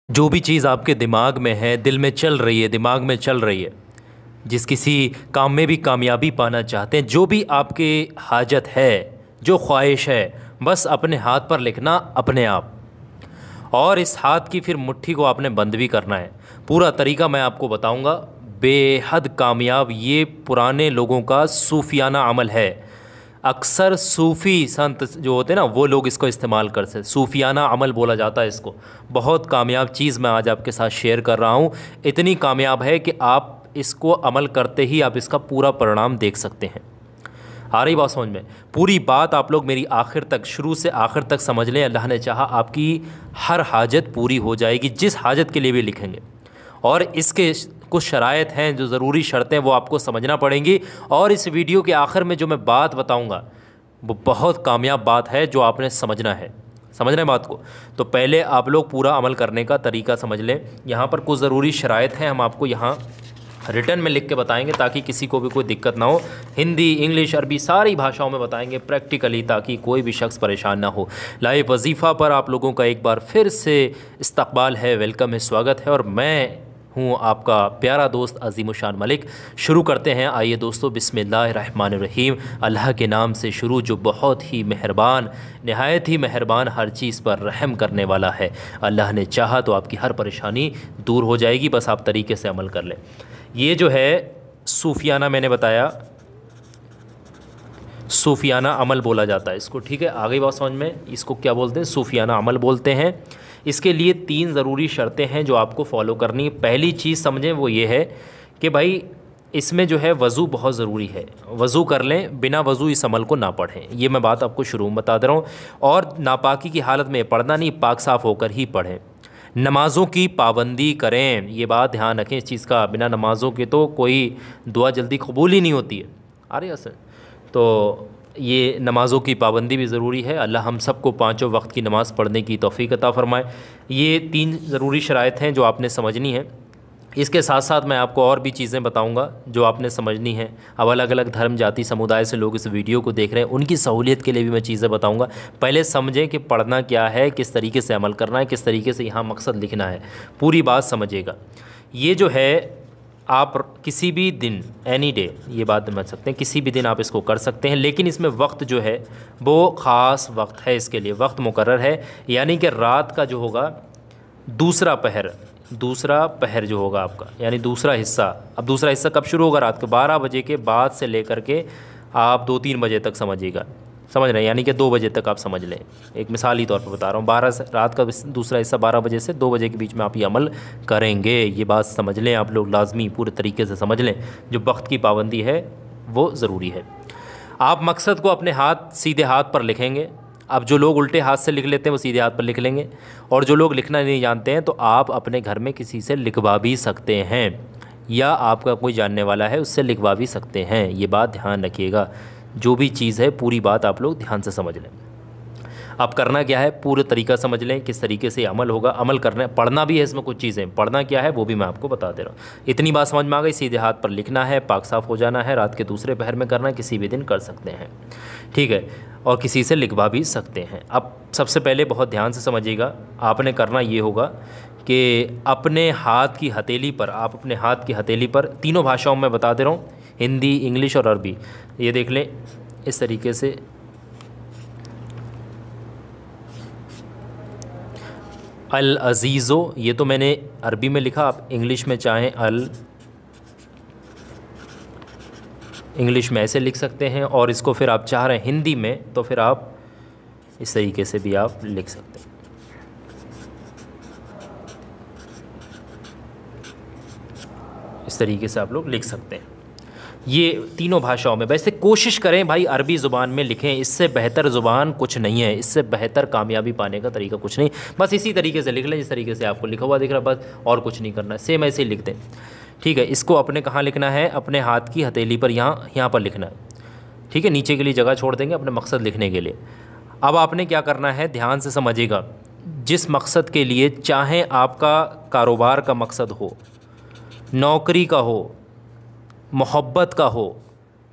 जो भी चीज़ आपके दिमाग में है, दिल में चल रही है, दिमाग में चल रही है, जिस किसी काम में भी कामयाबी पाना चाहते हैं, जो भी आपके हाजत है, जो ख्वाहिश है, बस अपने हाथ पर लिखना अपने आप। और इस हाथ की फिर मुट्ठी को आपने बंद भी करना है। पूरा तरीका मैं आपको बताऊंगा। बेहद कामयाब ये पुराने लोगों का सूफियाना अमल है। अक्सर सूफ़ी संत जो होते हैं ना, वो लोग इसको इस्तेमाल करते हैं। सूफियाना अमल बोला जाता है इसको। बहुत कामयाब चीज़ मैं आज आपके साथ शेयर कर रहा हूँ। इतनी कामयाब है कि आप इसको अमल करते ही आप इसका पूरा परिणाम देख सकते हैं। आ रही बात समझ में? पूरी बात आप लोग मेरी आखिर तक, शुरू से आखिर तक समझ लें। अल्लाह ने चाहा आपकी हर हाजत पूरी हो जाएगी, जिस हाजत के लिए भी लिखेंगे। और इसके कुछ शराइत हैं, जो ज़रूरी शर्तें वो आपको समझना पड़ेंगी। और इस वीडियो के आखिर में जो मैं बात बताऊंगा वो बहुत कामयाब बात है, जो आपने समझना है। समझ रहे हैं बात को? तो पहले आप लोग पूरा अमल करने का तरीका समझ लें। यहाँ पर कुछ ज़रूरी शराइत हैं, हम आपको यहाँ रिटर्न में लिख के बताएंगे ताकि किसी को भी कोई दिक्कत ना हो। हिंदी, इंग्लिश, अरबी सारी भाषाओं में बताएंगे प्रैक्टिकली, ताकि कोई भी शख्स परेशान ना हो। लाइव वजीफ़ा पर आप लोगों का एक बार फिर से इस्तकबाल है, वेलकम है, स्वागत है। और मैं हूँ आपका प्यारा दोस्त अज़ीमुशान मलिक। शुरू करते हैं। आइए दोस्तों, बिस्मिल्लाहिर्रहमानिर्रहीम। अल्लाह के नाम से शुरू, जो बहुत ही मेहरबान, नहायत ही मेहरबान, हर चीज़ पर रहम करने वाला है। अल्लाह ने चाहा तो आपकी हर परेशानी दूर हो जाएगी, बस आप तरीके से अमल कर लें। ये जो है सूफियाना, मैंने बताया सूफियाना अमल बोला जाता है इसको, ठीक है। आगे बात समझ में, इसको क्या बोलते हैं? सूफियाना अमल बोलते हैं। इसके लिए 3 ज़रूरी शर्तें हैं जो आपको फॉलो करनी है। पहली चीज़ समझें वो ये है कि भाई इसमें जो है वज़ू बहुत ज़रूरी है। वज़ू कर लें, बिना वज़ू इस अमल को ना पढ़ें। ये मैं बात आपको शुरू में बता दे रहा हूँ। और नापाकी की हालत में पढ़ना नहीं, पाक साफ़ होकर ही पढ़ें। नमाज़ों की पाबंदी करें, ये बात ध्यान रखें इस चीज़ का। बिना नमाज़ों के तो कोई दुआ जल्दी कबूल ही नहीं होती है। आ रही है असर? तो ये नमाज़ों की पाबंदी भी ज़रूरी है। अल्लाह हम सबको 5 वक्त की नमाज़ पढ़ने की तौफ़ीक़ अता फ़रमाए। ये 3 ज़रूरी शराइत हैं जो आपने समझनी है। इसके साथ साथ मैं आपको और भी चीज़ें बताऊंगा जो आपने समझनी है। अब अलग अलग धर्म, जाति, समुदाय से लोग इस वीडियो को देख रहे हैं, उनकी सहूलियत के लिए भी मैं चीज़ें बताऊंगा। पहले समझें कि पढ़ना क्या है, किस तरीके से अमल करना है, किस तरीके से यहाँ मकसद लिखना है। पूरी बात समझिएगा। ये जो है आप किसी भी दिन, एनी डे, ये बात समझ सकते हैं, किसी भी दिन आप इसको कर सकते हैं। लेकिन इसमें वक्त जो है वो ख़ास वक्त है, इसके लिए वक्त मुकर्रर है। यानी कि रात का जो होगा दूसरा पहर जो होगा आपका, यानी दूसरा हिस्सा। अब दूसरा हिस्सा कब शुरू होगा? रात के 12 बजे के बाद से लेकर के आप 2-3 बजे तक समझिएगा। समझ रहे हैं? यानी कि 2 बजे तक आप समझ लें। एक मिसाली तौर पर बता रहा हूँ। 12 से रात का दूसरा हिस्सा 12 बजे से 2 बजे के बीच में आप ये अमल करेंगे। ये बात समझ लें आप लोग, लाजमी पूरे तरीके से समझ लें। जो वक्त की पाबंदी है वो ज़रूरी है। आप मकसद को अपने हाथ, सीधे हाथ पर लिखेंगे। अब जो लोग उल्टे हाथ से लिख लेते हैं वो सीधे हाथ पर लिख लेंगे। और जो लोग लिखना नहीं जानते हैं तो आप अपने घर में किसी से लिखवा भी सकते हैं, या आपका कोई जानने वाला है उससे लिखवा भी सकते हैं। ये बात ध्यान रखिएगा। जो भी चीज़ है पूरी बात आप लोग ध्यान से समझ लें। अब करना क्या है, पूरे तरीका समझ लें किस तरीके से अमल होगा। अमल करना, पढ़ना भी है इसमें कुछ चीज़ें, पढ़ना क्या है वो भी मैं आपको बता दे रहा हूँ। इतनी बात समझ में आ गई। सीधे हाथ पर लिखना है, पाक साफ़ हो जाना है, रात के दूसरे पहर में करना है, किसी भी दिन कर सकते हैं, ठीक है। और किसी से लिखवा भी सकते हैं। अब सबसे पहले बहुत ध्यान से समझिएगा, आपने करना ये होगा कि अपने हाथ की हथेली पर, आप अपने हाथ की हथेली पर, तीनों भाषाओं में बता दे रहा हूँ, हिंदी, इंग्लिश और अरबी, ये देख लें इस तरीके से। अल अज़ीज़ो, ये तो मैंने अरबी में लिखा, आप इंग्लिश में चाहें इंग्लिश में ऐसे लिख सकते हैं। और इसको फिर आप चाह रहे हैं हिंदी में तो फिर आप इस तरीके से भी आप लिख सकते हैं। इस तरीके से आप लोग लिख सकते हैं, ये तीनों भाषाओं में। वैसे कोशिश करें भाई अरबी ज़ुबान में लिखें, इससे बेहतर ज़ुबान कुछ नहीं है, इससे बेहतर कामयाबी पाने का तरीका कुछ नहीं। बस इसी तरीके से लिख लें जिस तरीके से आपको लिखा हुआ दिख रहा है, बस और कुछ नहीं करना है, सेम ऐसे ही लिख दें, ठीक है। इसको अपने कहाँ लिखना है? अपने हाथ की हथेली पर, यहाँ पर लिखना है, ठीक है। नीचे के लिए जगह छोड़ देंगे अपने मकसद लिखने के लिए। अब आपने क्या करना है, ध्यान से समझिएगा। जिस मकसद के लिए, चाहे आपका कारोबार का मकसद हो, नौकरी का हो, मोहब्बत का हो,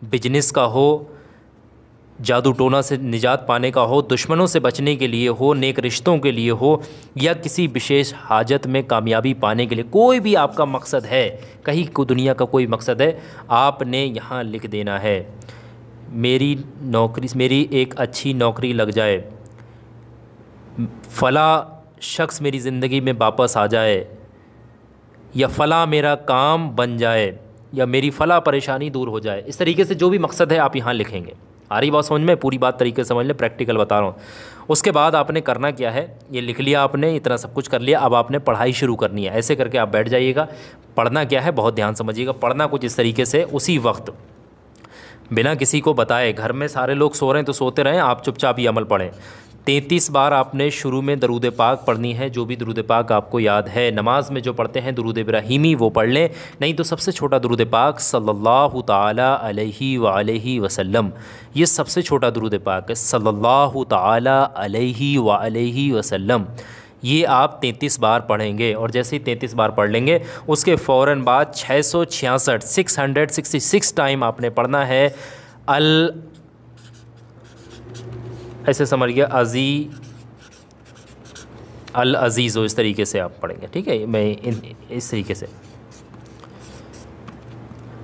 बिजनेस का हो, जादू टोना से निजात पाने का हो, दुश्मनों से बचने के लिए हो, नेक रिश्तों के लिए हो, या किसी विशेष हाजत में कामयाबी पाने के लिए, कोई भी आपका मकसद है, कहीं को दुनिया का कोई मकसद है, आपने यहाँ लिख देना है मेरी एक अच्छी नौकरी लग जाए, फ़ला शख्स मेरी ज़िंदगी में वापस आ जाए, या फ़ला मेरा काम बन जाए, या मेरी फ़ला परेशानी दूर हो जाए। इस तरीके से जो भी मकसद है आप यहाँ लिखेंगे। आ रही बात समझ में? पूरी बात तरीके से समझ लें, प्रैक्टिकल बता रहा हूँ। उसके बाद आपने करना क्या है, ये लिख लिया आपने, इतना सब कुछ कर लिया, अब आपने पढ़ाई शुरू करनी है। ऐसे करके आप बैठ जाइएगा। पढ़ना क्या है, बहुत ध्यान समझिएगा। पढ़ना कुछ इस तरीके से, उसी वक्त बिना किसी को बताए, घर में सारे लोग सो रहे हैं तो सोते रहें, आप चुपचाप ये अमल पढ़ें। 33 बार आपने शुरू में दरूद पाक पढ़नी है, जो भी दरूद पाक आपको याद है। नमाज में जो पढ़ते हैं दरूद इब्राहीमी वो पढ़ लें, नहीं तो सबसे छोटा दरूद पाक सल्लल्लाहु ताला अलैहि वसल्लम, ये सबसे छोटा दरूद पाक है, सल्लल्लाहु ताला अलैहि वसल्लम। ये आप 33 बार पढ़ेंगे, और जैसे ही 33 बार पढ़ लेंगे उसके फ़ौरन बाद 666 टाइम आपने पढ़ना है ऐसे समझिए अल अज़ीज़ो, इस तरीके से आप पढ़ेंगे। ठीक है, मैं इस तरीके से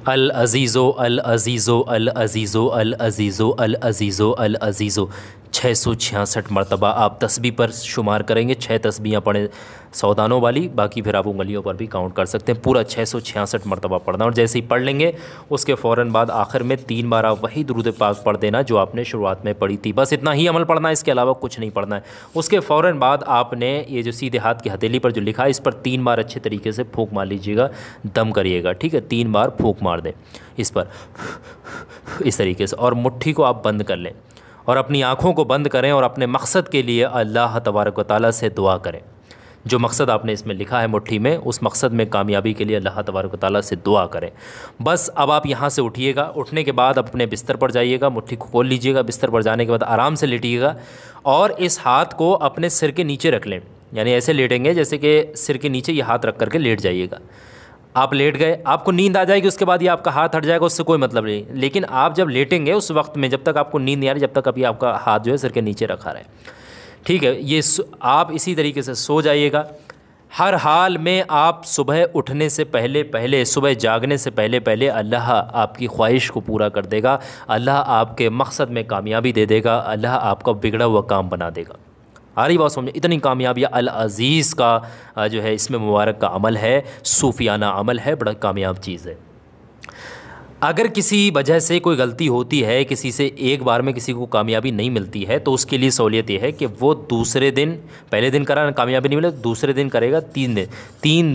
अल अज़ीज़ो अल अज़ीज़ो अल अज़ीज़ो अल अज़ीज़ो अल अज़ीज़ो अल अज़ीज़ो 666 मरतबा आप तस्बीह पर शुमार करेंगे। 6 तस्बीहें पढ़ें सौदानों वाली, बाकी फिर आप उंगलियों पर भी काउंट कर सकते हैं। पूरा 666 मरतबा पढ़ना, और जैसे ही पढ़ लेंगे उसके फ़ौरन बाद आखिर में 3 बार आप वही दुरूद पाक पढ़ देना जो आपने शुरुआत में पढ़ी थी। बस इतना ही अमल पढ़ना है, इसके अलावा कुछ नहीं पढ़ना है। उसके फ़ौरन बाद आपने ये जो सीधे हाथ की हथेली पर जो लिखा है, इस पर 3 बार अच्छे तरीके से फूंक मार लीजिएगा, दम करिएगा। ठीक है, 3 बार फूंक मार दें इस पर, इस तरीके से, और मुट्ठी को आप बंद कर लें और अपनी आँखों को बंद करें और अपने मकसद के लिए अल्लाह तबारक व तआला से दुआ करें। जो मकसद आपने इसमें लिखा है मुट्ठी में, उस मकसद में कामयाबी के लिए अल्लाह तबारक व तआला से दुआ करें। बस अब आप यहाँ से उठिएगा। उठने के बाद अपने बिस्तर पर जाइएगा, मुट्ठी को खोल लीजिएगा। बिस्तर पर जाने के बाद आराम से लेटिएगा और इस हाथ को अपने सिर के नीचे रख लें, यानी ऐसे लेटेंगे जैसे कि सिर के नीचे ये हाथ रख करके लेट जाइएगा। आप लेट गए, आपको नींद आ जाएगी, उसके बाद ये आपका हाथ हट जाएगा, उससे कोई मतलब नहीं। लेकिन आप जब लेटेंगे उस वक्त में, जब तक आपको नींद नहीं आ रही, जब तक अभी आपका हाथ जो है सिर के नीचे रखा रहे। ठीक है, ये आप इसी तरीके से सो जाइएगा। हर हाल में आप सुबह उठने से पहले सुबह जागने से पहले अल्लाह आपकी ख्वाहिश को पूरा कर देगा, अल्लाह आपके मकसद में कामयाबी दे देगा, अल्लाह आपका बिगड़ा हुआ काम बना देगा। आ रही बात समझे? इतनी कामयाबी अल अज़ीज़ का जो है इसमें मुबारक का अमल है, सूफियाना अमल है, बड़ा कामयाब चीज़ है। अगर किसी वजह से कोई गलती होती है, किसी से एक बार में किसी को कामयाबी नहीं मिलती है, तो उसके लिए सहूलियत ये है कि वो दूसरे दिन, पहले दिन करा कामयाबी नहीं मिले, दूसरे दिन करेगा, 3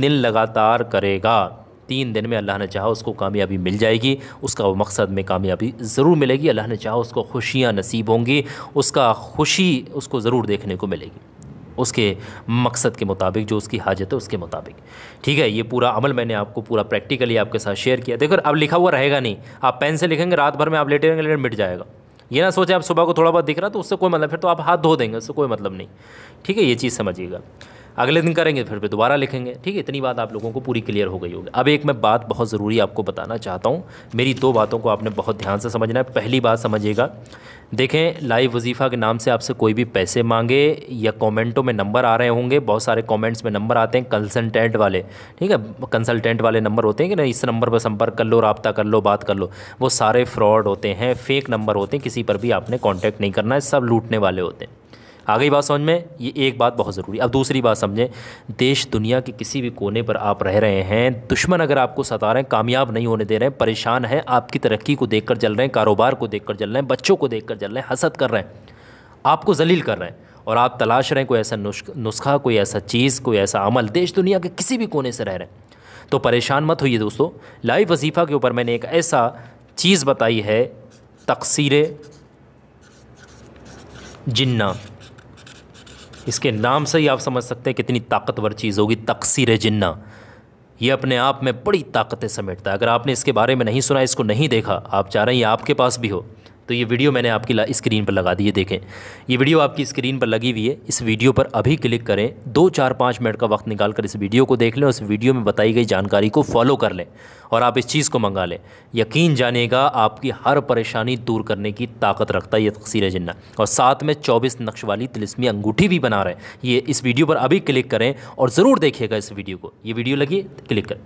दिन लगातार करेगा। 3 दिन में अल्लाह ने चाहा उसको कामयाबी मिल जाएगी, उसका वो मकसद में कामयाबी ज़रूर मिलेगी। अल्लाह ने चाहा उसको खुशियाँ नसीब होंगी, उसका खुशी उसको ज़रूर देखने को मिलेगी, उसके मकसद के मुताबिक, जो उसकी हाजत है उसके मुताबिक। ठीक है, ये पूरा अमल मैंने आपको पूरा प्रैक्टिकली आपके साथ शेयर किया। देखो अब लिखा हुआ रहेगा नहीं, आप पेन से लिखेंगे, रात भर में आप लेटे रहेंगे, मिट जाएगा। ये ना सोचे आप सुबह को थोड़ा बहुत दिख रहा तो उससे कोई मतलब, फिर तो आप हाथ धो देंगे, उससे कोई मतलब नहीं। ठीक है, ये चीज़ समझिएगा। अगले दिन करेंगे फिर दोबारा लिखेंगे। ठीक है, इतनी बात आप लोगों को पूरी क्लियर हो गई होगी। अब एक मैं बात बहुत ज़रूरी आपको बताना चाहता हूँ। मेरी 2 बातों को आपने बहुत ध्यान से समझना है। पहली बात समझिएगा, देखें लाइव वजीफ़ा के नाम से आपसे कोई भी पैसे मांगे या कमेंटों में नंबर आ रहे होंगे, बहुत सारे कमेंट्स में नंबर आते हैं कंसल्टेंट वाले। ठीक है, कंसल्टेंट वाले नंबर होते हैं कि नहीं, इस नंबर पर संपर्क कर लो, रब्ता कर लो, बात कर लो। वो सारे फ्रॉड होते हैं, फेक नंबर होते हैं, किसी पर भी आपने कॉन्टैक्ट नहीं करना है, सब लूटने वाले होते हैं। आ गई बात समझ में? ये एक बात बहुत ज़रूरी। अब दूसरी बात समझें, देश दुनिया के किसी भी कोने पर आप रह रहे हैं, दुश्मन अगर आपको सता रहे हैं, कामयाब नहीं होने दे रहे हैं, परेशान हैं, आपकी तरक्की को देखकर जल रहे हैं, कारोबार को देखकर जल रहे हैं, बच्चों को देखकर जल रहे हैं, हसद कर रहे हैं, आपको जलील कर रहे हैं, और आप तलाश रहे हैं कोई ऐसा नुस्खा, कोई ऐसा चीज़, कोई ऐसा अमल, देश दुनिया के किसी भी कोने से रह रहे हैं, तो परेशान मत होइए दोस्तों। लाइव वजीफ़ा के ऊपर मैंने एक ऐसा चीज़ बताई है, तकसीर जिन्ना। इसके नाम से ही आप समझ सकते हैं कितनी ताकतवर चीज़ होगी, तकसीर जिन्ना। ये अपने आप में बड़ी ताकतें समेटता है। अगर आपने इसके बारे में नहीं सुना, इसको नहीं देखा, आप चाह रहे हैं ये आपके पास भी हो, तो ये वीडियो मैंने आपकी स्क्रीन पर लगा दी है, देखें ये वीडियो आपकी स्क्रीन पर लगी हुई है। इस वीडियो पर अभी क्लिक करें, 2-4-5 मिनट का वक्त निकाल कर इस वीडियो को देख लें और इस वीडियो में बताई गई जानकारी को फॉलो कर लें और आप इस चीज़ को मंगा लें। यकीन जानिएगा आपकी हर परेशानी दूर करने की ताकत रखता है ये तकसीर जिन्ना, और साथ में 24 नक्श वाली तिलिस्मी अंगूठी भी बना रहे हैं। ये इस वीडियो पर अभी क्लिक करें और ज़रूर देखिएगा इस वीडियो को। ये वीडियो लगी क्लिक करें।